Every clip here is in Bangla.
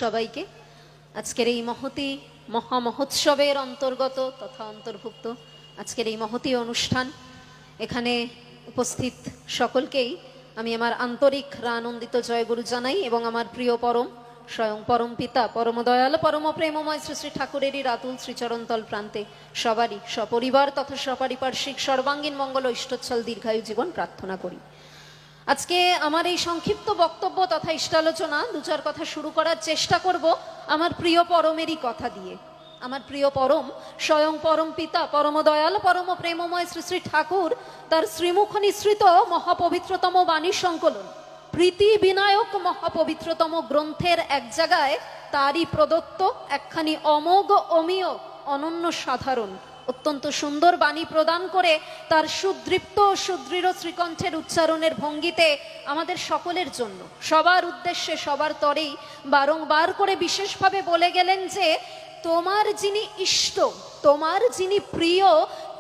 সবাইকে আজকের এই মহতি মহামহোৎসবের অন্তর্গত তথা অন্তর্ভুক্ত আজকের এই মহতি অনুষ্ঠান এখানে উপস্থিত সকলকেই আমি আমার আন্তরিক আনন্দিত জয়গুরু জানাই এবং আমার প্রিয় পরম স্বয়ং পরম পিতা পরম দয়াল পরম প্রেমময় শ্রী শ্রী ঠাকুরেরই রাতুল শ্রীচরণতল প্রান্তে সবারই সপরিবার তথা সপারিপার্শ্বিক সর্বাঙ্গীন মঙ্গল ও ইষ্টোচ্ছল দীর্ঘায়ু জীবন প্রার্থনা করি। আজকে আমার এই সংক্ষিপ্ত বক্তব্য তথা ইষ্টালোচনা দু চার কথা শুরু করার চেষ্টা করব আমার প্রিয় পরমেরই কথা দিয়ে। আমার প্রিয় পরম স্বয়ং পরম পিতা পরম দয়াল পরম প্রেমময় শ্রী শ্রী ঠাকুর তার শ্রীমুখ নিঃসৃত মহাপবিত্রতম বাণী সংকলন প্রীতি বিনায়ক মহাপবিত্রতম গ্রন্থের এক জায়গায় তারই প্রদত্ত একখানি অমোঘ অমীয় অনন্য সাধারণ অত্যন্ত সুন্দর বাণী প্রদান করে তার সুদৃপ্ত সুদৃঢ় শ্রীকণ্ঠের উচ্চারণের ভঙ্গিতে আমাদের সকলের জন্য সবার উদ্দেশ্যে সবার তরেই বারংবার করে বিশেষভাবে বলে গেলেন যে তোমার যিনি ইষ্ট তোমার যিনি প্রিয়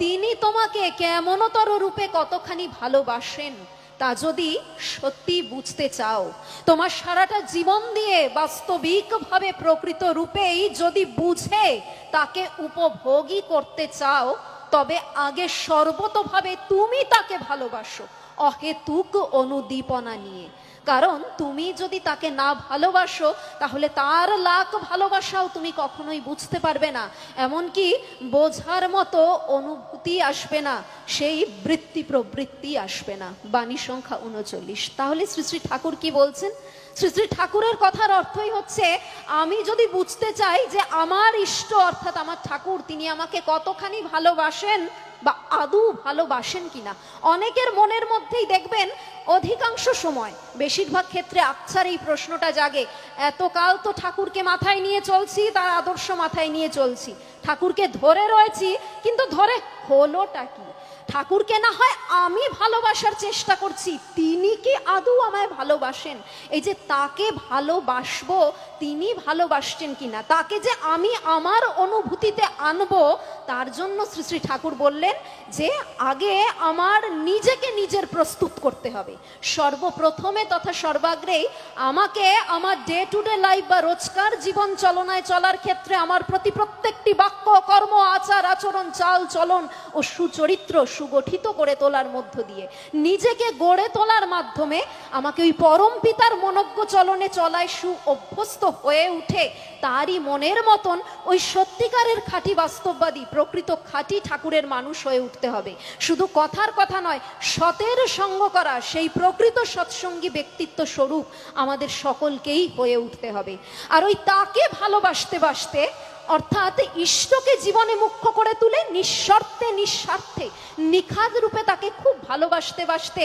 তিনি তোমাকে কেমনতর রূপে কতখানি ভালোবাসেন তা যদি সত্যি বুঝতে চাও, তোমার সারাটা জীবন দিয়ে বাস্তবিকভাবে প্রকৃত রূপেই যদি বুঝে তাকে উপভোগী করতে চাও, তবে আগে সর্বতোভাবে তুমি তাকে ভালোবাসো অহেতুক অনুদীপনা নিয়ে। কারণ তুমি যদি তাকে না ভালোবাসো তাহলে তার লাখ ভালোবাসাও তুমি কখনোই বুঝতে পারবে না, এমনকি বোঝার মতো অনুভূতি আসবে না, সেই বৃত্তি প্রবৃত্তি আসবে না। বাণী সংখ্যা 39। তাহলে শ্রী শ্রী ঠাকুর কি বলছেন? শ্রী শ্রী ঠাকুরের কথার অর্থই হচ্ছে আমি যদি বুঝতে চাই যে আমার ইষ্ট অর্থাৎ আমার ঠাকুর তিনি আমাকে কতখানি ভালোবাসেন বা আদৌ ভালোবাসেন কিনা। অনেকের মনের মধ্যেই দেখবেন অধিকাংশ সময় বেশিরভাগ ক্ষেত্রে আকছার এই প্রশ্নটা জাগে, এতকাল তো ঠাকুরকে মাথায় নিয়ে চলছি, তার আদর্শ মাথায় নিয়ে চলছি, ঠাকুরকে ধরে রয়েছি, কিন্তু ধরে হলোটা কি? ঠাকুরকে না হয় আমি ভালোবাসার চেষ্টা করছি, তিনি কি আদৌ আমায় ভালোবাসেন? এই যে তাকে ভালোবাসবো তিনি ভালোবাসছেন কিনা, তাকে যে আমি আমার অনুভূতিতে আনবো, তার জন্য শ্রী শ্রী ঠাকুর বললেন যে আগে আমার নিজেকে নিজের প্রস্তুত করতে হবে। সর্বপ্রথমে তথা সর্বাগ্রেই আমাকে আমার ডে টু ডে লাইফ বা রোজকার জীবন চলনায় চলার ক্ষেত্রে আমার প্রতি প্রত্যেকটি বাক্য কর্ম আচার আচরণ চাল চলন ও সুচরিত্র সুগঠিত করে তোলার মধ্য দিয়ে নিজেকে গড়ে তোলার মাধ্যমে আমাকে ওই পরম পিতার মনজ্ঞ চলনে চলায় সু অভ্যস্ত হয়ে উঠে তারই মনের মতন ওই সত্যিকারের খাঁটি বাস্তববাদী প্রকৃত খাঁটি ঠাকুরের মানুষ হয়ে উঠতে হবে। শুধু কথার কথা নয়, সতের সঙ্গ করা সেই প্রকৃত সৎসঙ্গী ব্যক্তিত্ব স্বরূপ আমাদের সকলকেই হয়ে উঠতে হবে। আর ওই তাকে ভালোবাসতে বাসতে অর্থাৎ ইষ্টকে জীবনে মুখ্য করে তুলে নিঃশর্তে নিঃস্বার্থে নিখাদ রূপে তাকে খুব ভালোবাসতে বাসতে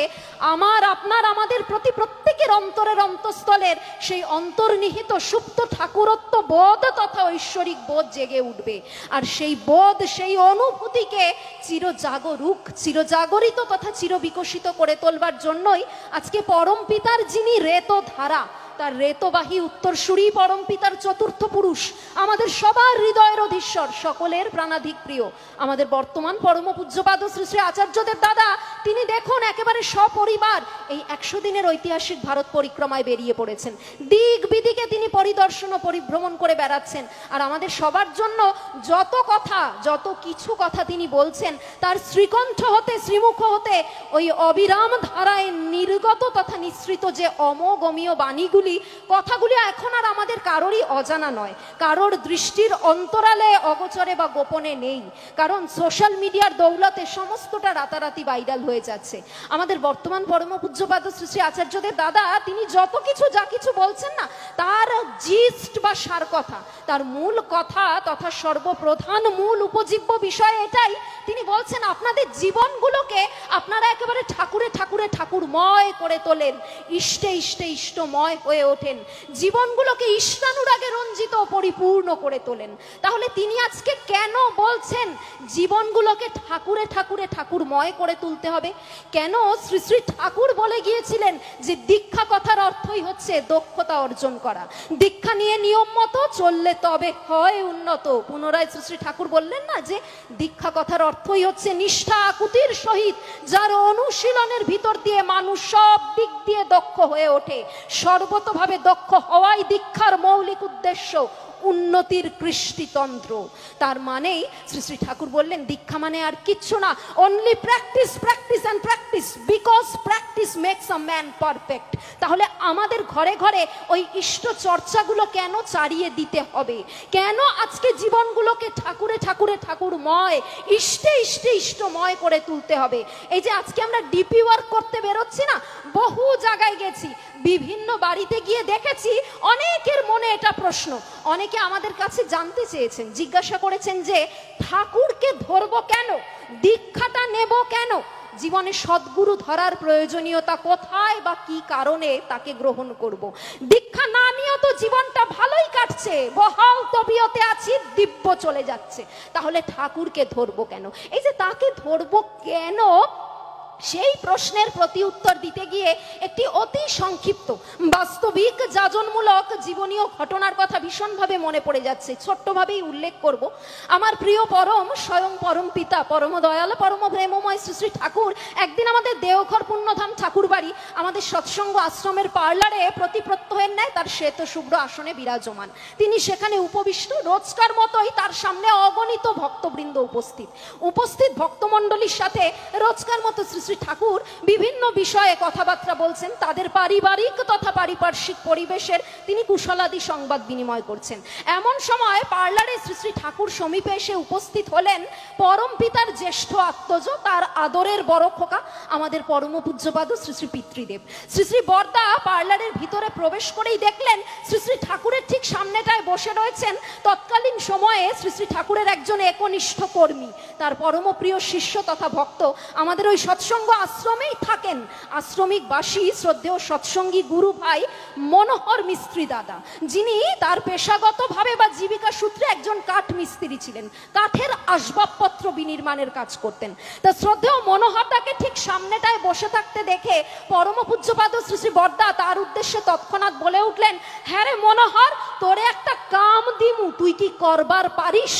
আমার আপনার আমাদের প্রতি প্রত্যেকের অন্তরের অন্তঃস্থলের সেই অন্তর্নিহিত সুপ্ত ঠাকুরত্ব বোধ তথা ঐশ্বরিক বোধ জেগে উঠবে। আর সেই বোধ সেই অনুভূতিকে চিরজাগরুক চিরজাগরিত তথা চিরবিকশিত করে তোলবার জন্যই আজকে পরম পিতার যিনি রেত ধারা তার রেতবাহী উত্তরসূরি পরম পিতার চতুর্থ পুরুষ আমাদের সবার হৃদয়ের অধীশ্বর সকলের প্রাণাধিক প্রিয় আমাদের বর্তমান পরম পূজ্যপাদ শ্রী শ্রী আচার্যদের দাদা, তিনি দেখুন একেবারে সপরিবার এই 100 দিনের ঐতিহাসিক ভারত পরিক্রমায় বেরিয়ে পড়েছেন। দিক বিদিকে তিনি পরিদর্শন ও পরিভ্রমণ করে বেড়াচ্ছেন। আর আমাদের সবার জন্য যত কথা যত কিছু কথা তিনি বলছেন তার শ্রীকণ্ঠ হতে শ্রীমুখ হতে ওই অবিরাম ধারায় নির্গত তথা নিঃসৃত যে অমোঘমীয় বাণীগুলি কথাগুলি এখন আর আমাদের কারোরই অজানা নয়, কারোর দৃষ্টির অন্তরালে অগোচরে বা গোপনে নেই। কারণ সোশ্যাল মিডিয়ার দৌলতে সমস্তটা রাতারাতি ভাইরাল হয়ে যাচ্ছে। আমাদের বর্তমান পরম পূজ্যপাদ শ্রী শ্রী আচার্যদের দাদা তিনি যত কিছু যা কিছু বলছেন না, তার জিস্ট বা সার কথা, তার মূল কথা তথা সর্বপ্রধান মূল উপজীব্য বিষয় এটাই, তিনি বলছেন আপনাদের জীবনগুলোকে আপনারা একেবারে ঠাকুরে ঠাকুরে ঠাকুরময় করে তোলেন, ইষ্টে ইষ্টে ইষ্টময় হয়ে ওঠেন, জীবনগুলোকে ইষ্টানুরাগে রঞ্জিত পরিপূর্ণ করে তোলেন। তাহলে তিনি আজকে কেন বলছেন জীবনগুলোকে ঠাকুরে ঠাকুরে ঠাকুরময় করে তুলতে হবে? কেন শ্রী শ্রী ঠাকুর বলে গিয়েছিলেন যে দীক্ষা কথার অর্থই হচ্ছে দক্ষতা অর্জন করা, দীক্ষা নিয়ে নিয়ম মতো চললে তবে হয় উন্নত। পুনরায় শ্রী শ্রী ঠাকুর বললেন না যে দীক্ষা কথার অর্থই হচ্ছে নিষ্ঠা আকুতির সহিত যার অনুশীলনের ভিতর দিয়ে মানুষ সব দিক দিয়ে দক্ষ হয়ে ওঠে, সর্বত ভাষাগতভাবে দক্ষ হওয়াই দীক্ষার মৌলিক উদ্দেশ্য, উন্নতির কৃষ্টিতন্ত্র। তার মানেই শ্রী শ্রী ঠাকুর বললেন দীক্ষা মানে আর কিচ্ছু না, only practice, practice and practice, because practice makes a man perfect. তাহলে আমাদের ঘরে ঘরে ওই ইষ্ট চর্চাগুলো কেন চালিয়ে দিতে হবে? কেন আজকে জীবনগুলোকে ঠাকুরে ঠাকুরে ঠাকুরময়, ইষ্টে ইষ্টে ইষ্টময় করে তুলতে হবে? এই যে আজকে আমরা ডিপি ওয়ার্ক করতে বেরোচ্ছি না, বহু জায়গায় গেছি, বিভিন্ন বাড়িতে গিয়ে দেখেছি অনেকের মনে এটা প্রশ্ন, অনেকে আমাদের কাছে জানতে চেয়েছেন, জিজ্ঞাসা করেছেন যে ঠাকুরকে ধরবো কেন, দীক্ষাটা নেব কেন, জীবনে সদ্গুরু ধরার প্রয়োজনীয়তা কোথায় বা কি কারণে তাকে গ্রহণ করব? দীক্ষা না নিয়েও তো জীবনটা ভালোই কাটছে, বহাল তবিয়তে আছি, দিব্য চলে যাচ্ছে, তাহলে ঠাকুরকে ধরবো কেন? এই যে তাকে ধরবো কেন, সেই প্রশ্নের প্রতি উত্তর দিতে গিয়ে একটি অতি সংক্ষিপ্ত বাস্তবিক যাজনমূলক জীবনীয় ঘটনার কথা ভীষণভাবে মনে পড়ে যাচ্ছে, ছোট্টভাবেই উল্লেখ করব। আমার প্রিয় পরম স্বয়ং পরম পিতা পরম দয়াল পরম প্রেমময় শ্রী শ্রী ঠাকুর একদিন আমাদের দেওঘর পুণ্যধাম ঠাকুর বাড়ি, আমাদের সৎসঙ্গ আশ্রমের পার্লারে প্রতি প্রত্যহের ন্যায় তার শ্বেত শুভ্র আসনে বিরাজমান। তিনি সেখানে উপবিষ্ট, রোজকার মতোই তার সামনে অগণিত ভক্তবৃন্দ উপস্থিত ভক্তমণ্ডলীর সাথে রোজকার মতো শ্রী শ্রী ঠাকুর বিভিন্ন বিষয়ে কথাবার্তা বলছেন, তাদের পারিবারিক তথা পারিপার্শ্বিক পরিবেশের তিনি কুশলাদি সংবাদ বিনিময় করছেন। এমন সময় পার্লারে শ্রী শ্রী ঠাকুর সমীপে এসে উপস্থিত হলেন পরম পিতার জ্যেষ্ঠ আত্মজ, তার আদরের বড় খোকা আমাদের পরম পূজ্যপাদ শ্রী শ্রী পিতৃদেব। শ্রী শ্রী বরদা পার্লারের ভিতরে প্রবেশ করেই দেখলেন শ্রী শ্রী ঠাকুরের ঠিক সামনেটায় বসে রয়েছেন তৎকালীন সময়ে শ্রী শ্রী ঠাকুরের একজন একনিষ্ঠ কর্মী, তার পরম প্রিয় শিষ্য তথা ভক্ত, আমাদের ওই সৎসঙ্গ আশ্রমেই থাকেন আশ্রমিক বাসী শ্রদ্ধেয় সৎসঙ্গী গুরু ভাই মনোহর মিস্ত্রি দাদা, যিনি তার পেশাগতভাবে বা জীবিকা সূত্রে একজন কাঠ মিস্ত্রি ছিলেন, কাঠের আসবাবপত্র বিনির্মাণের কাজ করতেন। তা শ্রদ্ধেয় মনোহর দাকে ঠিক সামনেটায় বসে থাকতে দেখে পরম পূজ্যপাদ শ্রী শ্রী বরদা তার উদ্দেশ্যে তৎক্ষণাৎ বলে উঠলেন, হ্যাঁ রে মনোহর, তোরে একটা কাম দিমু, তুই কি করবার পারিস?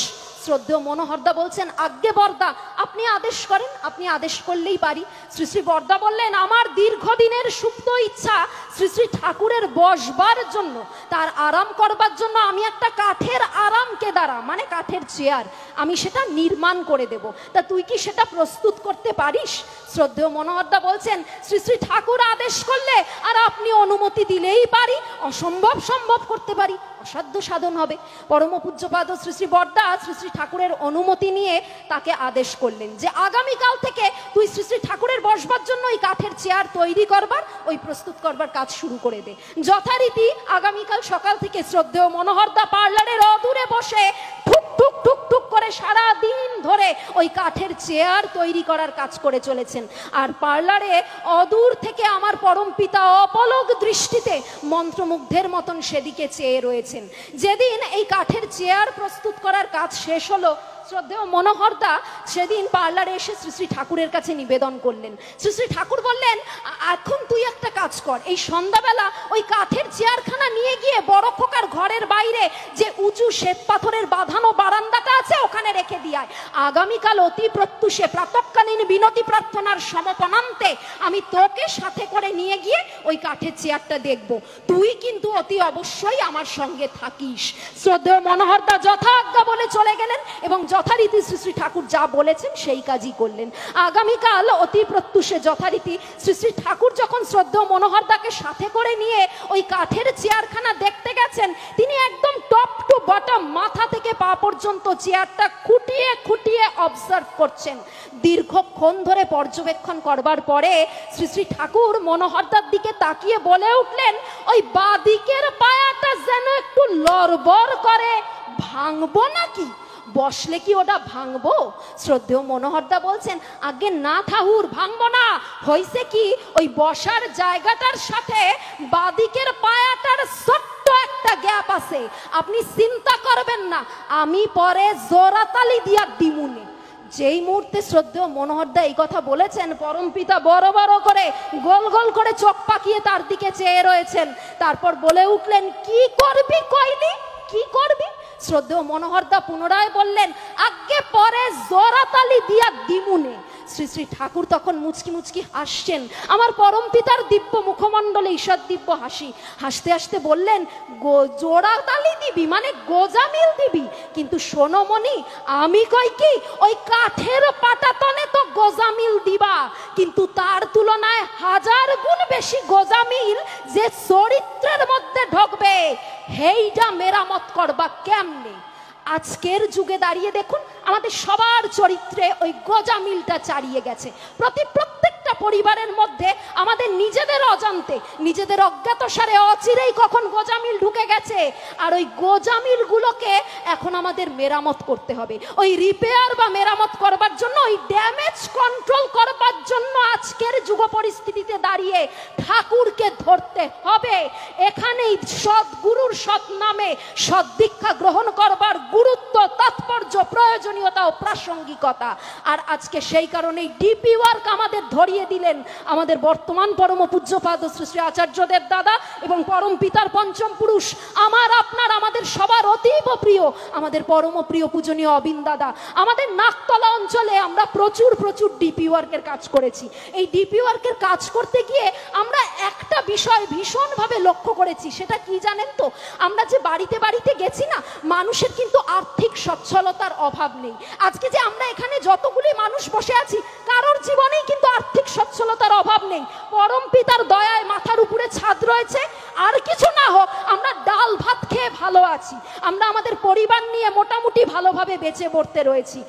শ্রদ্ধেয় মনোহরদা বলছেন, আজ্ঞে বরদা, আপনি আদেশ করেন, আপনি আদেশ করলেই পারি। শ্রী শ্রী বরদা বললেন, আমার দীর্ঘদিনের সুপ্ত ইচ্ছা শ্রী শ্রী ঠাকুরের বসবার জন্য, তার আরাম করবার জন্য আমি একটা কাঠের আরাম কেদারা মানে কাঠের চেয়ার আমি সেটা নির্মাণ করে দেব, তা তুই কি সেটা প্রস্তুত করতে পারিস? শ্রদ্ধেয় মনোহরদা বলছেন, শ্রী শ্রী ঠাকুর আদেশ করলে আর আপনি অনুমতি দিলেই পারি, অসম্ভব সম্ভব করতে পারি, অসাধ্য সাধন হবে। পরম পূজ্যপাদ শ্রী শ্রী বরদা শ্রী শ্রী ঠাকুরের অনুমতি নিয়ে তাকে আদেশ করলেন যে আগামীকাল থেকে তুই শ্রী শ্রী ঠাকুরের বসবার জন্য ওই কাঠের চেয়ার তৈরি করবার, ওই প্রস্তুত করবার কাজ শুরু করে দে। যথারীতি আগামীকাল সকাল থেকে শ্রদ্ধেয় মনোহরদা পার্লারের অদূরে বসে ঠুক ঠুক ঠুক ঠুক করে সারা দিন ধরে ওই কাঠের চেয়ার তৈরি করার কাজ করে চলেছেন। আর পার্লারে অদূর থেকে আমার পরম পিতা অপলক দৃষ্টিতে মন্ত্রমুগ্ধের মতন সেদিকে চেয়ে রয়েছেন। যেদিন এই কাঠের চেয়ার প্রস্তুত করার কাজ শেষ হলো, শ্রদ্ধেয় মনোহরদা সেদিন পার্লারে এসে শ্রী শ্রী ঠাকুরের কাছে নিবেদন করলেন। শ্রী শ্রী ঠাকুর বললেন, এখন তুই একটা কাজ কর, এই সন্ধ্যাবেলা ওই কাঠের চেয়ারখানা নিয়ে গিয়ে বড় খোকার ঘরের বাইরে যে উঁচু শ্বেত পাথরের বাঁধানো বারান্দাটা আছে ওখানে রেখে দিয়ায়। আগামীকাল অতি প্রত্যুষে প্রাতঃকালীন বিনতি প্রার্থনার সমাপনান্তে আমি তোকে সাথে করে নিয়ে গিয়ে ওই কাঠের চেয়ারটা দেখব, তুই কিন্তু অতি অবশ্যই আমার সঙ্গে থাকিস। শ্রদ্ধেয় মনোহরদা যথাজ্ঞা বলে চলে গেলেন এবং যথারীতি শ্রী শ্রী ঠাকুর যা বলেছেন সেই কাজই করলেন। আগামীকাল অতি প্রত্যুষে যথারীতি শ্রী শ্রী ঠাকুর যখন শ্রদ্ধেয় মনোহরদাকে সাথে করে নিয়ে ওই কাঠের চেয়ারখানা দেখতে গেছেন, তিনি একদম টপ টু বটম মাথা থেকে পা পর্যন্ত চেয়ারটা খুঁটিয়ে খুঁটিয়ে অবজার্ভ করছেন। দীর্ঘক্ষণ ধরে পর্যবেক্ষণ করবার পরে শ্রী শ্রী ঠাকুর মনোহরদার দিকে তাকিয়ে বলে উঠলেন, ওই বাদিকের পায়াটা যেন একটু লড়বড় করে, ভাঙবো নাকি? বসলে কি ওটা ভাঙবো? শ্রদ্ধেয় মনোহরদা বলছেন, আগে না ঠাকুর, ভাঙবো না। হয়েছে কি, ওই বসার জায়গাটার সাথে বাদিকের পায়াটার ছোট্ট একটা গ্যাপ আছে, আপনি চিন্তা করবেন না, আমি পরে জোরাতালি দিয়া দিমুনে। যেই মুহূর্তে শ্রদ্ধেয় মনোহরদা এই কথা বলেছেন, পরম পিতা বড় বড় করে গোল গোল করে চোখ পাকিয়ে তার দিকে চেয়ে রয়েছেন। তারপর বলে উঠলেন, কি করবি কইলি, কি করবি? শ্রদ্ধেয় মনোহরদা পুনরায় বললেন, আগে পরে জোরাতালি দিয়া দিমুনে। শ্রী শ্রী ঠাকুর তখন মুচকি মুচকি হাসছেন। আমার পরম পিতার দিব্য মুখমণ্ডলে ঈষৎ দিব্য হাসি। হাসতে হাসতে বললেন, জোড়া তালি দিবি মানে গোজামিল দিবি, কিন্তু শোনো মনি, আমি কই কি ওই কাঠের পাটাতনে তো গোজামিল দিবা, কিন্তু তার তুলনায় 1000 গুণ বেশি গোজামিল যে চরিত্রের মধ্যে ঢুকবে হেইটা মেরামত করবা কেমনে। আজকের যুগে দাঁড়িয়ে দেখুন আমাদের সবার চরিত্রে ওই গোজামিলটা চারিয়ে গেছে। প্রত্যেকটা পরিবারের মধ্যে আমাদের নিজেদের অজান্তে, নিজেদের অজ্ঞাতসারে অচিরেই কখন গোজামিল ঢুকে গেছে। আর ওই গোজামিল গুলোকে এখন আমাদের মেরামত করতে হবে। ওই রিপেয়ার বা মেরামত করবার জন্য, ওই ড্যামেজ কন্ট্রোল করবার জন্য আজকের যুগ পরিস্থিতিতে দাঁড়িয়ে ঠাকুরকে ধরতে হবে। এখানেই সদ্গুরুর সৎ নামে সৎ দীক্ষা গ্রহণ করবার গুরুত্ব, তাৎপর্য, প্রয়োজনীয়তা ও প্রাসঙ্গিকতা। আর আজকে সেই কারণেই ডিপি ওয়ার্ক আমাদের ধরিয়ে দিলেন আমাদের বর্তমান পরম পূজ্যপাদ শ্রী শ্রী আচার্যদেব দাদা এবং পরম পিতার পঞ্চম পুরুষ, আমার আপনার আমাদের সবার অতীব প্রিয়, আমাদের পরম প্রিয় পূজনীয় অবিন দাদা। আমাদের নাকতলা অঞ্চলে আমরা প্রচুর ডিপি ওয়ার্কের কাজ করেছি। এই ডিপি ওয়ার্কের কাজ করতে গিয়ে আমরা একটা বিষয় ভীষণভাবে লক্ষ্য করেছি। সেটা কি জানেন তো? আমরা যে বাড়িতে বাড়িতে গেছি না, মানুষের কিন্তু আর্থিক সচ্ছলতার অভাব নেই। আজকে যে আমরা এখানে যতগুলি মানুষ বসে আছি, কারোর জীবনেই কিন্তু আর্থিক সচ্ছলতার অভাব নেই। পরম পিতার দয়ায় মাথার উপরে ছাদ রয়েছে, আর কিছু না হোক আমরা ডাল ভাত খেয়ে ভালো আছি। আমরা আমাদের পরিবার নিয়ে মোটামুটি ভালোভাবে বেঁচে পড়তে রয়েছি।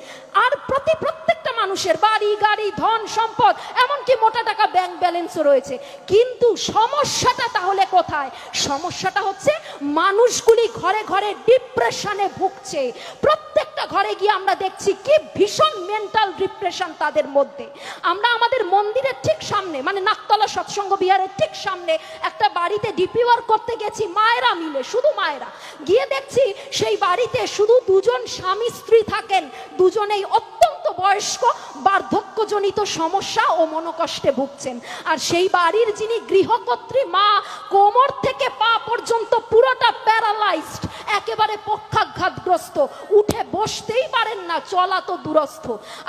আর প্রত্যেকটা মানুষের বাড়ি, গাড়ি, ধন সম্পদ, এমনকি মোটা টাকা ব্যাংক ব্যালেন্সও রয়েছে। কিন্তু সমস্যাটা তাহলে কোথায়? সমস্যাটা হচ্ছে মানুষগুলি ঘরে ঘরে ডিপ্রেশনে ভুগছে। প্রত্যেকটা ঘরে গিয়ে আমরা দেখছি কি ভীষণ মেন্টাল ডিপ্রেশন তাদের মধ্যে। আমরা আমাদের মন্দিরের ঠিক সামনে, মানে নাকতলা সৎসঙ্গ বিহারের ঠিক সামনে একটা বাড়িতে ডিপি ওয়ার্ক করতে গেছি, মায়েরা মিলে, শুধু মায়েরা। গিয়ে দেখছি সেই বাড়িতে শুধু 2 স্বামী স্ত্রী থাকেন, দুজনেই অত্যন্ত বয়স্ক, বার্ধক্যজনিত সমস্যা ও মনোকষ্টে ভুগছেন। আর সেই বাড়ির যিনি গৃহকর্ত্রী মা, কোমর থেকে পা পর্যন্ত পুরোটা প্যারালাইজড, একেবারে পক্ষাঘাতগ্রস্ত, উঠে বসতেই পারেন না, চলা তো দূরস্থ।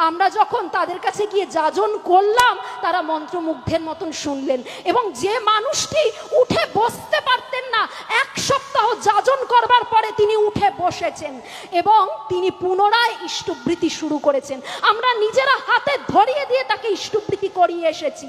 আমরা যখন তাদের কাছে গিয়ে যাজন করলাম, তারা মন্ত্রমুগ্ধের মতন শুনলেন। এবং যে মানুষটি উঠে বসতে পারতেন না, 1 সপ্তাহ যাজন করবার পরে তিনি উঠে বসেছেন এবং তিনি পুনরায় ইষ্টবৃত্তি শুরু করেছেন। আমরা নিজেরা হাতে ধরিয়ে দিয়ে তাকে ইষ্টবৃত্তি করিয়ে এসেছি।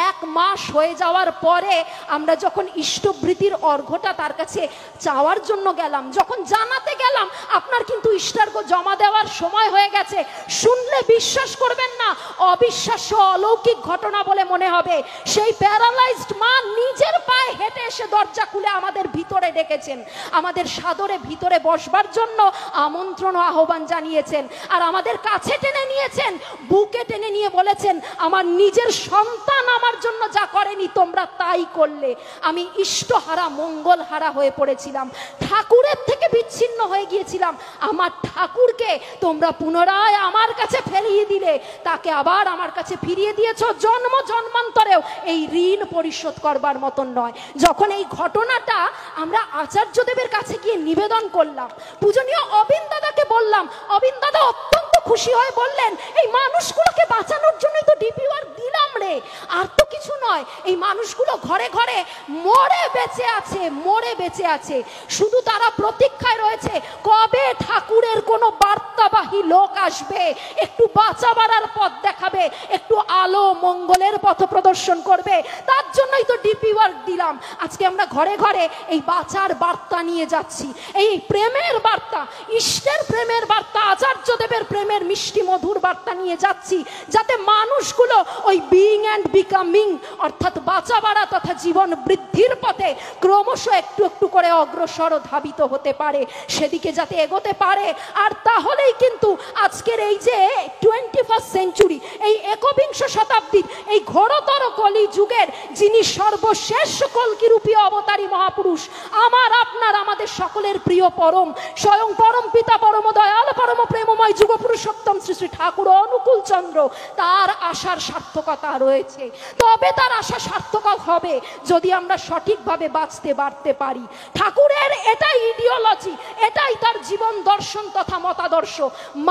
1 মাস হয়ে যাওয়ার পরে আমরা যখন ইষ্টবৃত্তির অর্ঘ্যটা তার কাছে চাওয়ার জন্য গেলাম, যখন জানাতে গেলাম আপনার কিন্তু ইষ্টার্ঘ্য জমা দেওয়ার সময় হয়ে গেছে, শুনলে বিশ্বাস করবেন না, অবিশ্বাস্য অলৌকিক ঘটনা বলে মনে হবে। সেই প্যারালাইজড মা নিজের পায়ে হেঁটে এসে দরজা খুলে আমাদের ভিতরে ডেকেছেন, আমাদের সাদরে ভিতরে বসবার জন্য আমন্ত্রণ ও আহ্বান জানিয়েছেন। আর আমাদের কাছে টেনে নিয়েছেন, বুকে টেনে নিয়ে বলেছেন, আমার নিজের সন্তান আমার জন্য যা করেনি তোমরা তাই করলে। আমি ইষ্টহারা, মঙ্গলহারা হয়ে পড়েছিলাম, ঠাকুরের থেকে বিচ্ছিন্ন হয়ে গিয়েছিলাম। আমার ঠাকুরকে তোমরা পুনরায় আমার কাছে ফিরিয়ে দিলে, তাকে আবার আমার কাছে ফিরিয়ে দিয়েছ, জন্ম জন্মান্তরেও এই ঋণ পরিশোধ করবার মতন নয়। যখন এই ঘটনাটা আমরা আচার্যদেবের কাছে গিয়ে নিবেদন করলাম, পূজনীয় অবিন দাদাকে বললাম, অবিন দাদা অত্যন্ত খুশি হয়ে বললেন, এই মানুষগুলোকে বাঁচানোর জন্যই তো ডিপি ওয়ার্ক দিলাম রে, আর তো কিছু নয়। এই মানুষগুলো ঘরে ঘরে মরে বেঁচে আছে, মরে বেঁচে আছে। শুধু তারা প্রতীক্ষায় রয়েছে কবে ঠাকুরের কোনো বার্তাবাহী লোক আসবে, একটু বাঁচা বাড়ার পথ দেখাবে, একটু আলো মঙ্গলের পথ প্রদর্শন করবে। তার জন্যই তো ডিপি ওয়ার্ক দিলাম। আজকে আমরা ঘরে ঘরে এই বাঁচার বার্তা নিয়ে যাচ্ছি, এই প্রেমের বার্তা, ইষ্টের প্রেমের বার্তা, আচার্যদেবের প্রেমের মিষ্টি মধুর বার্তা নিয়ে যাচ্ছি, যাতে মানুষগুলো ওই বিইং অ্যান্ড বিকামিং অর্থাৎ বাঁচা বাড়া তথা জীবন বৃদ্ধির পথে ক্রমশ একটু একটু করে অগ্রসর ধাবিত হতে পারে, সেদিকে যাতে এগোতে পারে। আর তাহলেই কিন্তু আজকের এই যে 21st সেঞ্চুরি, এই 21বিংশ শতাব্দীর এই ঘোরতর কলি যুগের যিনি সর্বশেষ কল্কিরূপী অবতারী মহাপুরুষ, আমার আপনার আমাদের সকলের প্রিয় পরম, স্বয়ং পরম পিতা, পরম দয়াল, পরম প্রেমময় প্রেমময় যুগ পুরুষোত্তম শ্রী শ্রী ঠাকুর অনুকূল চন্দ্র, তার আশার সার্থকতা রয়েছে। তবে তার আশা সার্থক হবে যদি আমরা সঠিকভাবে বাঁচতে পারি। ঠাকুরের এটাই ইডিওলজি, এটাই তার জীবন দর্শন তথা মতাদর্শ,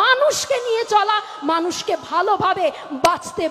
মানুষকে নিয়ে চলা, মানুষকে ভালোভাবে বাঁচতে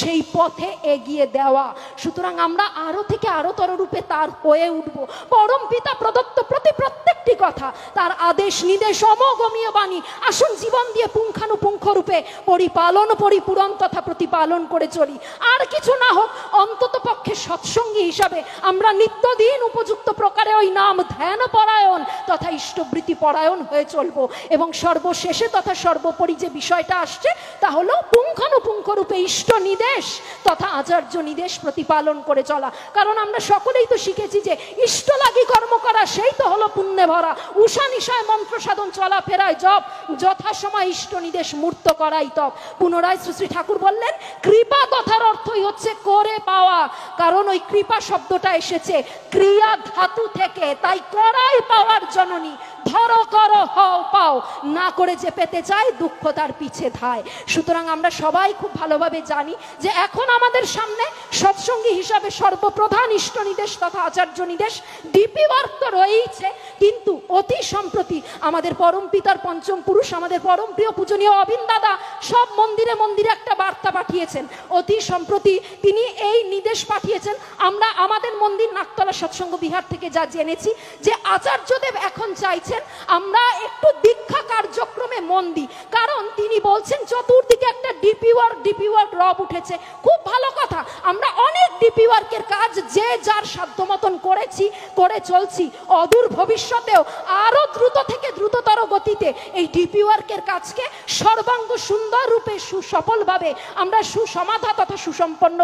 সেই পথে এগিয়ে দেওয়া। সুতরাং আমরা আরো থেকে আরোতর রূপে তার হয়ে উঠব। পরম পিতা প্রদত্ত প্রত্যেকটি কথা, তার আদেশ নির্দেশ অমোঘমীয় বাণী, আসুন জীবন দিয়ে পুঙ্খানুপুঙ্খ রূপে পরিপালন পরিপূরণ তথা প্রতিপালন করে চলি। আর কিছু না হোক, অন্তত পক্ষে সৎসঙ্গী হিসাবে আমরা নিত্যদিন উপযুক্ত প্রকারে ওই নাম ধ্যান পরায়ণ তথা ইষ্টবৃত্তি পরায়ণ হয়ে চলব। এবং সর্বশেষে তথা সর্বোপরি যে বিষয়টা আসছে তা হলো পুঙ্খানুপুঙ্খ রূপে ইষ্ট নির্দেশ তথা আচার্য নির্দেশ প্রতিপালন করে চলা। কারণ আমরা সকলেই তো শিখেছি যে ইষ্ট লাগি কর্ম করা সেই তো হলো পুণ্যে ভরা। উষা নিশায় মন্ত্র সাধন চলাফেরায় জপ, যথাসময় ইষ্ট নির্দেশ মূর্ত করাই তপ। পুনরায় শ্রী শ্রী ঠাকুর বললেন, কৃপা কথার অর্থই হচ্ছে করে পাওয়া। কারণ ওই কৃপা শব্দটা এসেছে ক্রিয়া ধাতু থেকে, তাই করাই পাওয়ার জননী। ধরো করো হও পাও, না করে যে পেতে চায় দুঃখ তার পিছে ধায়। সুতরাং আমরা সবাই খুব ভালোভাবে জানি যে এখন আমাদের সামনে সৎসঙ্গী হিসাবে সর্বপ্রধান ইষ্ট নির্দেশ তথা আচার্য নির্দেশ ডিপি ওয়ার্ক তো রয়েছে, কিন্তু অতি সম্প্রতি আমাদের পরম পিতার পঞ্চম পুরুষ, আমাদের পরম প্রিয় পূজনীয় অবিন দাদা সব মন্দিরে মন্দিরে একটা বার্তা পাঠিয়েছেন। অতি সম্প্রতি তিনি এই নির্দেশ পাঠিয়েছেন। আমরা আমাদের মন্দির নাকতলা সৎসঙ্গ বিহার থেকে যা জেনেছি যে আচার্যদেব এখন চাইছেন আমরা একটু দীক্ষা কার্যক্রমে মন দিই। কারণ তিনি বলছেন চতুর্দিকে একটা ডিপি ওয়ার্ক রব উঠেছে, খুব ভালো কথা। আমরা অনেক ডিপি ওয়ার্কের কাজ যে যার সাধ্য মতন করে চলছি। অদূর ভবিষ্যতেও আরো দ্রুত থেকে দ্রুততর গতিতে এই ডিপি ওয়ার্কের কাজকে সর্বাঙ্গ সুন্দর রূপে সুসফলভাবে আমরা সুসমাধা তথা সুসম্পন্ন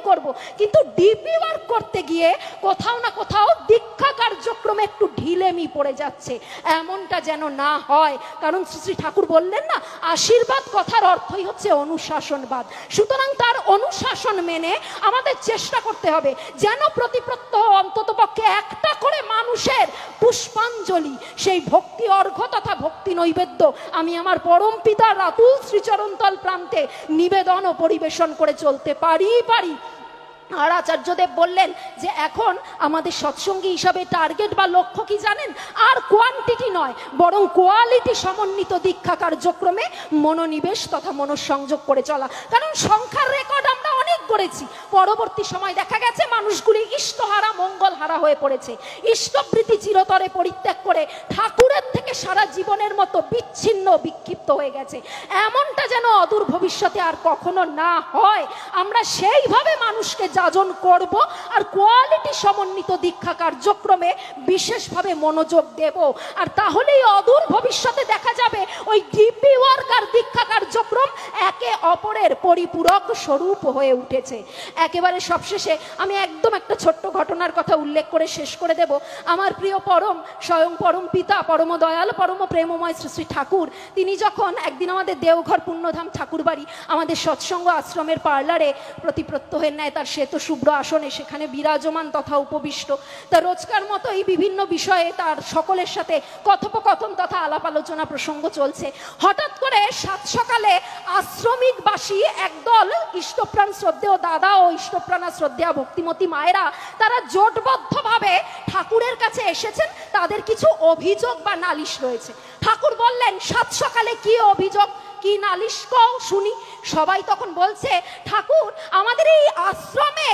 করব। কিন্তু ডিপি ওয়ার্ক করতে গিয়ে কোথাও না কোথাও দীক্ষা কার্যক্রমে একটু ঢিলেমি পড়ে যাচ্ছে, এমনটা যেন না হয়। কারণ শ্রী ঠাকুর বললেন না, আশীর্বাদ কথার অর্থই হচ্ছে অনুশাসনবাদ। সুতরাং তার অনুশাসন মেনে আমাদের চেষ্টা করতে হবে যেন প্রতি প্রত্যহ অন্তত পক্ষে একটা করে মানুষের পুষ্পাঞ্জলি, সেই ভক্তি অর্ঘ্য তথা ভক্তি নৈবেদ্য আমি আমার পরম পিতার রাতুল শ্রীচরণতল প্রান্তে নিবেদন ও পরিবেশন করে চলতে পারি। আর আচার্যদেব বললেন যে এখন আমাদের সৎসঙ্গী হিসাবে টার্গেট বা লক্ষ্য কি জানেন? আর কোয়ান্টিটি নয়, বরং কোয়ালিটি সমন্বিত দীক্ষা কার্যক্রমে মনোনিবেশ তথা মনোসংযোগ করে চলা। কারণ সংখ্যার রেকর্ড আমরা অনেক করেছি, পরবর্তী সময় দেখা গেছে মানুষগুলি ইষ্টহারা মঙ্গলহারা হয়ে পড়েছে। ইষ্টবৃত্তি চিরতরে পরিত্যাগ করে ঠাকুরের থেকে সারা জীবনের মতো বিচ্ছিন্ন বিক্ষিপ্ত হয়ে গেছে। এমনটা যেন অদূর ভবিষ্যতে আর কখনো না হয়, আমরা সেইভাবে মানুষকে যাজন করব আর কোয়ালিটি সমন্বিত দীক্ষা কার্যক্রমে বিশেষভাবে মনোযোগ দেব। আর তাহলেই অদূর ভবিষ্যতে দেখা যাবে ওই ডিপি ওয়ার্ক আর দীক্ষা কার্যক্রম একে অপরের পরিপূরক স্বরূপ হয়ে উঠেছে। একেবারে সবশেষে আমি একদম একটা ছোট্ট ঘটনার কথা উল্লেখ করে শেষ করে দেব। আমার প্রিয় স্বয়ং পরম পিতা পরম দয়াল পরম প্রেমময় শ্রী শ্রী ঠাকুর, তিনি যখন একদিন আমাদের দেওঘর পুণ্যধাম ঠাকুরবাড়ি আমাদের সৎসঙ্গ আশ্রমের পার্লারে প্রতি প্রত্যহের ন্যায় তার শ্বেত শুভ্র আসনে সেখানে বিরাজমান তথা উপবিষ্ট, তার রোজকার মতো এই বিভিন্ন বিষয়ে তার সকলের সাথে কথোপকথন তথা আলাপ আলোচনা প্রসঙ্গ চলছে। হঠাৎ করে সাত সকালে আশ্রমিকবাসী একদল ইষ্টপ্রাণ শ্রদ্ধেয় দাদা ও ইষ্টপ্রাণা শ্রদ্ধেয়া ভক্তিমতী মায়েরা তারা জোটবদ্ধভাবে ঠাকুরের কাছে এসেছেন। তাদের কিছু অভিযোগ বা নালিশ রয়েছে। ঠাকুর বললেন, সাত সকালে কি অভিযোগ কি নালিশ কও শুনি। সবাই তখন বলছে, ঠাকুর আমাদের এই আশ্রমে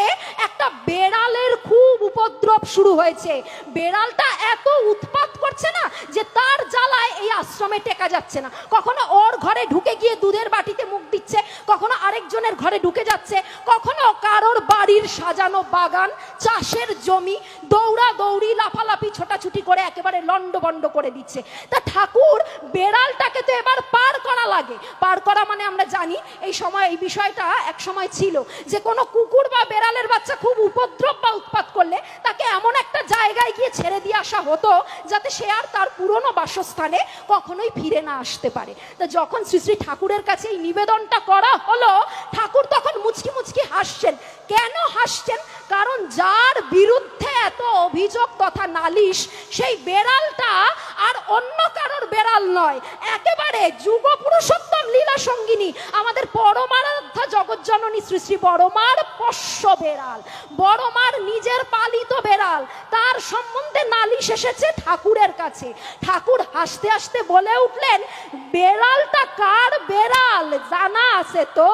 একটা বেড়ালের খুব উপদ্রব শুরু হয়েছে। বেড়ালটা এত উৎপাত করছে না যে তার জ্বালায় এই আশ্রমে টেকা যাচ্ছে না। কখনো ওর ঘরে ঢুকে গিয়ে দুধের বাটিতে মুখ দিচ্ছে, কখনো আরেকজনের ঘরে ঢুকে যাচ্ছে, কখনো কারোর বাড়ির সাজানো বাগান চাষের জমি দৌড়ি লাফালাফি ছোটাছুটি করে একেবারে লন্ডভন্ড করে দিচ্ছে। তা ঠাকুর বেড়ালটাকে তো এবার পার করা লাগে। পার করা মানে আমরা জানি এই সময় এই বিষয়টা এক সময় ছিল যে কোনো কুকুর বা বেড়ালের বাচ্চা খুব উপদ্রব বা উৎপাত করলে তাকে এমন একটা জায়গায় গিয়ে ছেড়ে দিয়ে আসা হতো যাতে সে আর তার পুরনো বাসস্থানে কখনোই ফিরে না আসতে পারে। তা যখন শ্রী শ্রী ঠাকুরের কাছে এই নিবেদনটা করা হলো, ঠাকুর তখন মুচকি মুচকি হাসছেন। কেন হাসছেন? কারণ যার বিরুদ্ধে এত অভিযোগ তথা নালিশ সেই বেড়ালটা আর অন্য কারোর বেড়াল নয়, একেবারে যুগ পুরুষোত্তম লীলা সঙ্গিনী আমাদের পরমারাধ্যা জগজ্জননী শ্রী শ্রী বড়মার পোষ্য বেড়াল, বড়মার নিজের পালিত বেড়াল। তার সম্বন্ধে নালিশ এসেছে ঠাকুরের কাছে। ঠাকুর হাসতে হাসতে বলে উঠলেন, বেড়ালটা কার বেড়াল জানা আছে তো?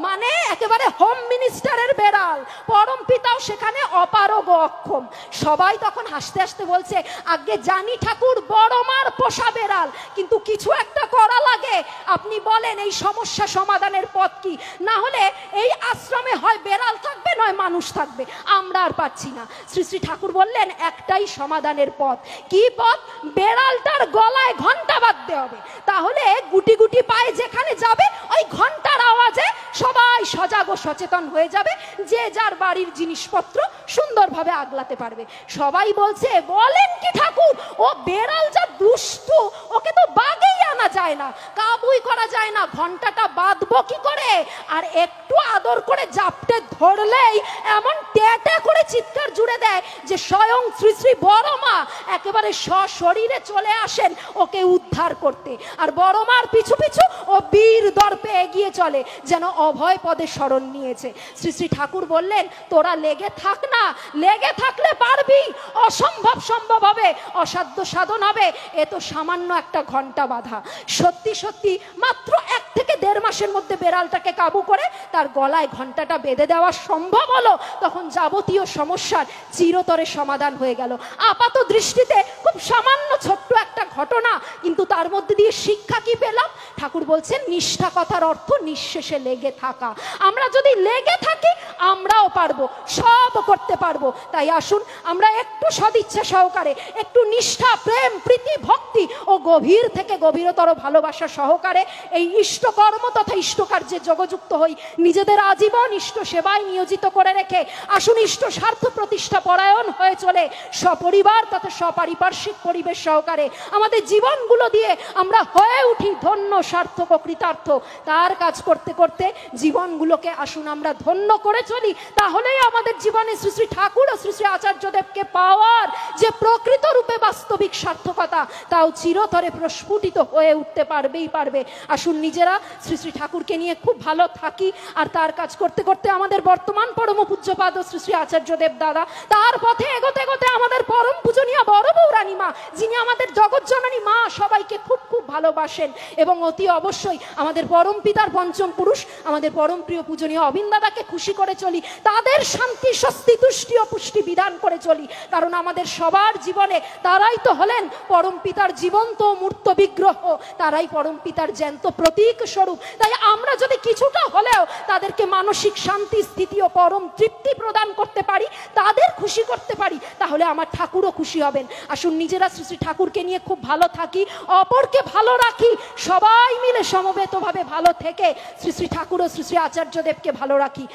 মানে একেবারে হোম মিনিস্টারের বেড়াল। পরম পিতাও সেখানে অপারগ অক্ষম। সবাই তখন হাসতে হাসতে বলছে, আগে জানি ঠাকুর বড়মার পোষা বেড়াল, কিন্তু কিছু একটা করা লাগে। আপনি বলেন এই সমস্যা সমাধানের পথ কি? না হলে এই আশ্রমে হয় বেড়াল থাকবে নয় মানুষ থাকবে, আমরা আর পাচ্ছি না। শ্রী শ্রী ঠাকুর বললেন, একটাই সমাধানের পথ। কি পথ? বেড়ালটার গলায় ঘন্টা বাঁধতে হবে, তাহলে গুটি গুটি পায়ে যেখানে যাবে ওই ঘন্টার আওয়াজে সবাই সজাগ ও সচেতন হয়ে যাবে, যে যার বাড়ির জিনিসপত্র সুন্দরভাবে আগলাতে পারবে। সবাই বলছে, বলেন কি ঠাকুর, ও বেড়াল যা দুষ্টু, ওকে তো বাগেই আনা যায় না, কাবুই করা যায় না, ঘন্টাটা বাঁধবো কি করে? আর একটু আদর করে জাপটে ধরলেই এমন টেটে করে চিৎকার জুড়ে দেয় যে স্বয়ং শ্রী শ্রী বড়মা একেবারে সশরীরে চলে আসেন ওকে উদ্ধার করতে। আর বড়মার পিছু পিছু ও বীর দর্পে এগিয়ে চলে, যেন অভয় পদে শরণ নিয়েছে। শ্রী শ্রী ঠাকুর বললেন, তোরা লেগে থাক না, লেগে থাকলে পারবি, অসম্ভব সম্ভব হবে, অসাধ্য সাধন হবে। এ তো সামান্য একটা ঘন্টা বাঁধা। সত্যি সত্যি মাত্র 1 থেকে 1.5 মাসের মধ্যে বেড়ালটাকে কাবু করে তার গলায় ঘন্টাটা বেঁধে দেওয়া সম্ভব হলো। তখন যাবতীয় সমস্যার চিরতরে সমাধান হয়ে গেল। আপাত দৃষ্টিতে খুব সামান্য ছোট্ট একটা ঘটনা, কিন্তু তার মধ্যে দিয়ে শিক্ষা কি পেলাম? ঠাকুর বলছেন, নিষ্ঠা কথার অর্থ নিঃশেষে লেগে থাকা। আমরা যদি লেগে থাকি আমরাও পারবো, সব করতে পারবো। তাই আসুন আমরা একটু সদিচ্ছা সহকারে, একটু নিষ্ঠা, প্রেম, প্রীতি, ভক্তি ও গভীর থেকে গভীরতর ভালোবাসা সহকারে এই ইষ্টকর্ম তথা ইষ্টকার্যে যোগযুক্ত হই। নিজেদের আজীবন ইষ্ট সেবায় নিয়োজিত করে রেখে আসুন ইষ্ট স্বার্থ প্রতিষ্ঠা পরায়ণ হয়ে চলে সপরিবার তথা সপারিপার্শ্বিক পরিবেশ সহকারে আমাদের জীবনগুলো দিয়ে আমরা হয়ে উঠি ধন্য, সার্থক ও কৃতার্থ। তার কাজ করতে করতে জীবনগুলোকে আসুন আমরা ধন্য করে চলি। তাহলেই আমাদের জীবনে শ্রী শ্রী ঠাকুর ও শ্রী শ্রী আচার্যদেবকে পাওয়ার যে প্রকৃত রূপে বাস্তবিক সার্থকতা, তাও চিরতরে প্রস্ফুটিত হয়ে উঠতে পারবেই পারবে। আসুন নিজেরা শ্রী শ্রী ঠাকুরকে নিয়ে খুব ভালো থাকি, আর তার কাজ করতে করতে আমাদের বর্তমান পরম পূজ্যপাদ শ্রী শ্রী আচার্যদেব দাদা, তার পথে এগোতে এগোতে আমাদের পরম পূজনীয় বড় বৌরানী মা, যিনি আমাদের জগজ্জননী মা, সবাইকে খুব খুব ভালোবাসেন। এবং অতি অবশ্যই আমাদের পরম পিতার পঞ্চম পুরুষ, আমাদের পরম প্রিয় পূজনীয় অবিন দাদাকে খুশি করে চলি, তাদের শান্তি, স্বস্তি, তুষ্টি ও পুষ্টি বিধান করে চলি। কারণ আমাদের সবার জীবনে তারাই তো হলেন পরম পিতার জীবন্ত মূর্ত বিগ্রহ, তারাই পরম পিতার জ্যান্ত প্রতীক স্বরূপ। তাই আমরা যদি কিছুটা হলেও তাদেরকে মানসিক শান্তি, স্থিতি ও পরম তৃপ্তি প্রদান করতে পারি, তাদের খুশি করতে পারি, তাহলে আমার ঠাকুরও খুশি হবেন। আসুন নিজেরা শ্রী শ্রী ঠাকুরকে নিয়ে খুব ভালো থাকি, অপরকে ভালো রাখি, সবাই মিলে সমবেতভাবে ভালো থেকে শ্রী শ্রী ঠাকুর ও শ্রী শ্রী আচার্যদেবকে ভালো রাখি।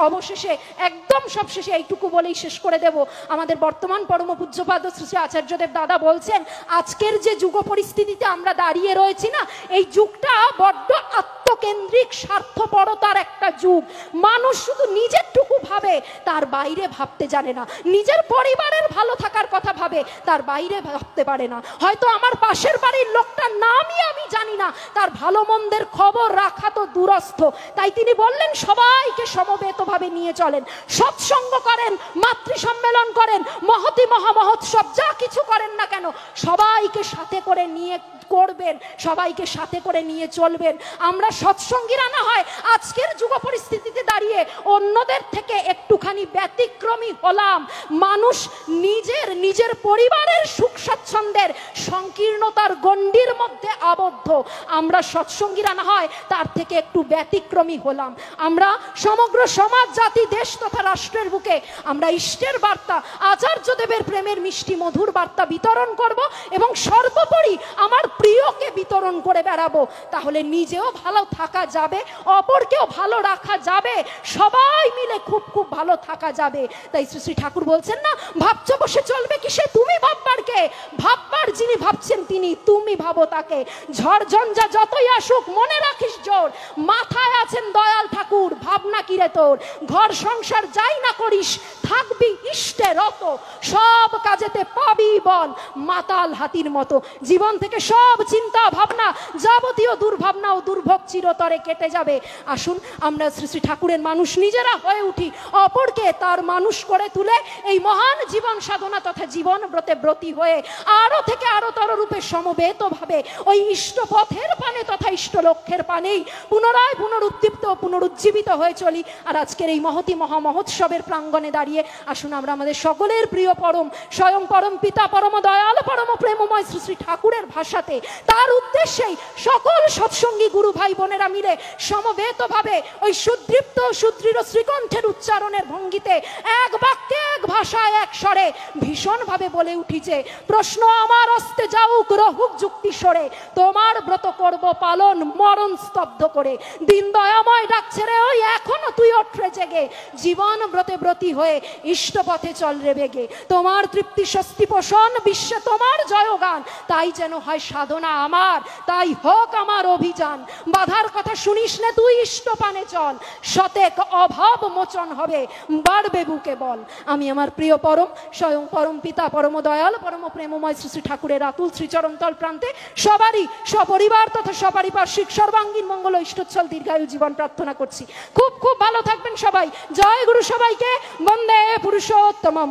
অবশেষে একদম সবশেষে এইটুকু বলেই শেষ করে দেব। আমাদের বর্তমান পরম পূজ্যপাদ শ্রী শ্রী আচার্যদেব দাদা বলছেন, আজকের যে যুগ পরিস্থিতিতে আমরা দাঁড়িয়ে রয়েছি না, এই যুগটা বড্ড আত্মকেন্দ্রিক, স্বার্থপরতার একটা যুগ। মানুষ শুধু নিজেরটুকু ভাবে, তার বাইরে ভাবতে জানে না। নিজের পরিবারের ভালো থাকার কথা ভাবে, তার বাইরে ভাবতে পারে না। হয়তো আমার পাশের বাড়ির লোকটার নামই আমি জানি না, তার ভালো মন্দের খবর রাখা তো দূরস্থ। তাই তিনি বললেন, সবাইকে সমবেতভাবে নিয়ে চলেন, সৎসঙ্গ করেন, মাতৃ সম্মেলন করেন, মহতি মহামহোৎসব যা কিছু করেন না কেন, সবাইকে সাথে করে নিয়ে করবেন, সবাইকে সাথে করে নিয়ে চলবেন। আমরা সৎসঙ্গীরা না হয় আজকের যুগ পরিস্থিতিতে দাঁড়িয়ে অন্যদের থেকে একটুখানি ব্যতিক্রমী হলাম। মানুষ নিজের পরিবারের সুখ স্বাচ্ছন্দ্যের সংকীর্ণতার গণ্ডির মধ্যে আবদ্ধ। আমরা সৎসঙ্গীরা না হয় তার থেকে একটু ব্যতিক্রমী হলাম। আমরা সমগ্র সমাজ, জাতি, দেশ তথা রাষ্ট্রের বুকে আমরা ইষ্টের বার্তা, আচার্যদেবের প্রেমের মিষ্টি মধুর বার্তা বিতরণ করব এবং সর্বোপরি আমার প্রিয়কে বিতরণ করে বেড়াবো। তাহলে নিজেও ভালো থাকা যাবে, অপরকেও ভালো রাখা যাবে, সবাই মিলে খুব খুব ভালো থাকা যাবে। তাই শ্রী শ্রী ঠাকুর বলছেন না, ভাবছো বসে চলবে কিসে, তুমি ভাববার কে, ভাববার যিনি ভাবছেন তিনি, তুমি ভাবো তাকে। ঝড় ঝঞ্ঝা যতই আসুক মনে রাখিস জোর, মাথায় আছেন দয়াল ঠাকুর, ভাবনা কিরে তোর। ঘর সংসার যাই না করিস, থাকবি ইষ্টে রত, সব কাজেতে পাবি বল মাতাল হাতির মতো। জীবন থেকে সব চিন্তা ভাবনা, যাবতীয় দুর্ভাবনা ও দুর্ভোগ চিরতরে কেটে যাবে। আসুন আমরা শ্রী শ্রী ঠাকুরের মানুষ নিজেরা হয়ে উঠি, অপরকে তার মানুষ করে তুলে এই মহান জীবন সাধনা তথা জীবন ব্রতে ব্রতী হয়ে আরো থেকে আরো তর রূপে সমবেত ভাবে ওই ইষ্ট পথের পানে তথা ইষ্ট লক্ষ্যের পানেই পুনরায় পুনরুদ্দীপ্ত পুনরুজ্জীবিত হয়ে চলি। আর আজকের এই মহতি মহামহোৎসবের প্রাঙ্গণে দাঁড়িয়ে আসুন আমরা আমাদের সকলের প্রিয় পরম স্বয়ং পরম পিতা পরম দয়াল পরম প্রেমময় শ্রী শ্রী ঠাকুরের ভাষাতে, তার উদ্দেশ্যেই সকল সৎসঙ্গী গুরু ভাই বোনেরা মিলে সমবেত ভাবে ওই সুদৃপ্ত সুদৃঢ় শ্রীকণ্ঠের উচ্চারণের ভঙ্গিতে এক বাক্যে এক ভাষায় এক স্বরে ভীষণ ভাবে বলে উঠিছে, প্রশ্ন আমার অস্তে যাউক রহুক যুক্তি সরে, তোমার ব্রত করব পালন মরণ স্তব্ধ করে। দিন দয়াময় ডাকছে রে ওই এখনো তুই ওঠরে জেগে, জীবন ব্রতে ব্রতী হয়ে ইষ্ট পথে চল রে বেগে। তোমার তৃপ্তি স্বস্তি পোষণ বিশ্বে তোমার জয়গান, তাই যেন হয় সাধনা আমার, তাই হোক আমার অভিযান। বাধার কথা শুনিস না তুই ইষ্ট পানে চল, শতেক অভাব মোচন হবে বাড়বে বুকে বল। আমি আমার প্রিয় পরম স্বয়ং পরম পিতা পরম দয়াল পরম প্রেমময় শ্রী শ্রী ঠাকুরের আতুল শ্রীচরণ তল প্রান্তে সবারই সপরিবার তথা সপারিপার্শ্বিক সর্বাঙ্গীন মঙ্গল ইষ্টোচ্ছল দীর্ঘায়ু জীবন প্রার্থনা করছি। খুব খুব ভালো থাকবেন সবাই। জয় গুরু সবাইকে, বন্দে পুরুষোত্তমম।